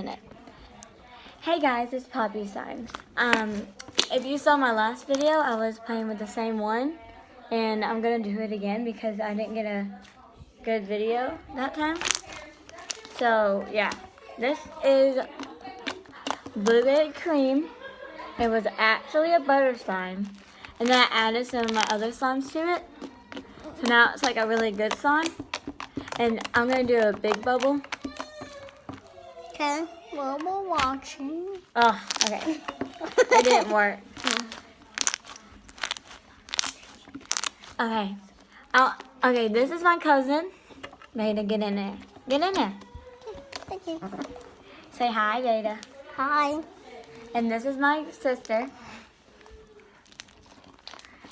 minute. Hey guys, it's Poppy Signs. If you saw my last video, I was playing with the same one, and I'm gonna do it again because I didn't get a good video that time. So yeah, this is blueberry cream. It was actually a butter slime, and then I added some of my other slimes to it. So now it's like a really good slime, and I'm gonna do a big bubble. Okay, well, we're watching. Oh, okay. It didn't work. Okay. Okay, this is my cousin. Veda, get in there. Get in there. Thank you. Say hi, Veda. Hi. And this is my sister.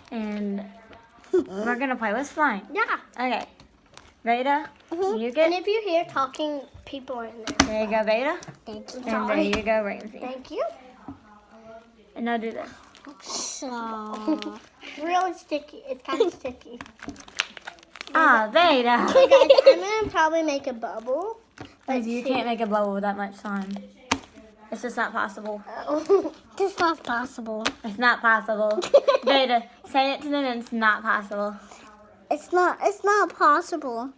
And we're going to play with slime. Yeah. Okay. Veda, you And get... if you hear talking, people are in there. There you go, Veda. Thank you. And there you go, Ramsey. Thank you. And now do this. So really sticky. It's kind of sticky. Ah, Veda. Okay, guys, I'm gonna probably make a bubble. Let's You see. can't make a bubble with that much slime. It's just not possible. It's not possible. It's not possible. Veda, say it to them, it's not possible. It's not possible.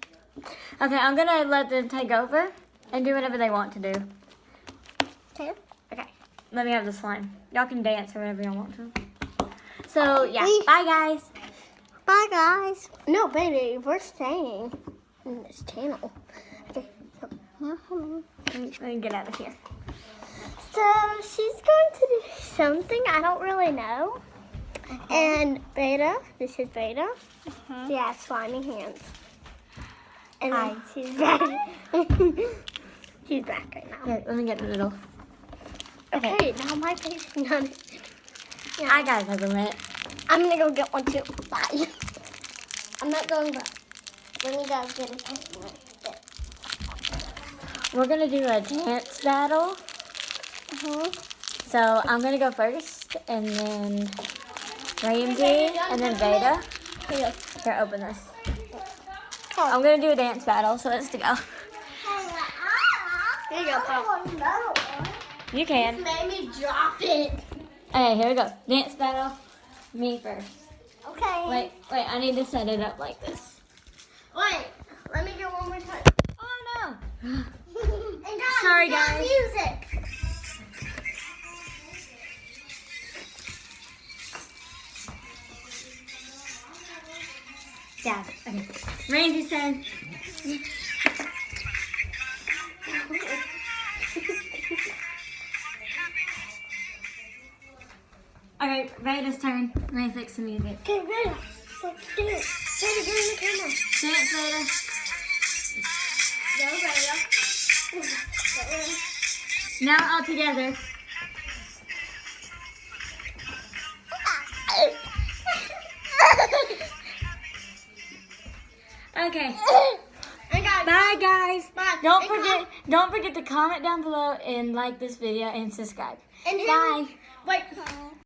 Okay, I'm gonna let them take over and do whatever they want to do. Okay. Okay, let me have the slime. Y'all can dance or whatever y'all want to. So, yeah, We- bye guys. Bye, guys. No, baby, we're staying in this channel. Okay. Let me get out of here. So she's going to do something I don't really know. And Beta, this is Beta. She has slimy hands. And Hi. she's back. She's back right now. Here, let me get in the middle. Okay, now my face is done. Yeah. I got a peppermint. I'm gonna go get one too. Bye. I'm not going back. Let me go get a peppermint. We're gonna do a dance battle. So, I'm gonna go first, and then Ramsey, and then Veda. Here Here, open this. you I'm gonna do a dance battle, so let's go. go. Here you go, Pop. You can. Made me drop it. Okay, here we go. Dance battle. Me first. Okay. Wait, I need to set it up like this. Wait. Let me get one more time. Oh no! And guys, Sorry, we got guys. music. Yeah, okay. Ramsey's turn. Okay, Veda's turn. Let me fix the music. Okay, Rita. Let's do it. Rita, get in the camera. Dance, Veda. Go, Rita. Now all together. Okay. And guys, Bye guys. Bye. Don't forget to comment down below and like this video and subscribe. And Bye. Wait.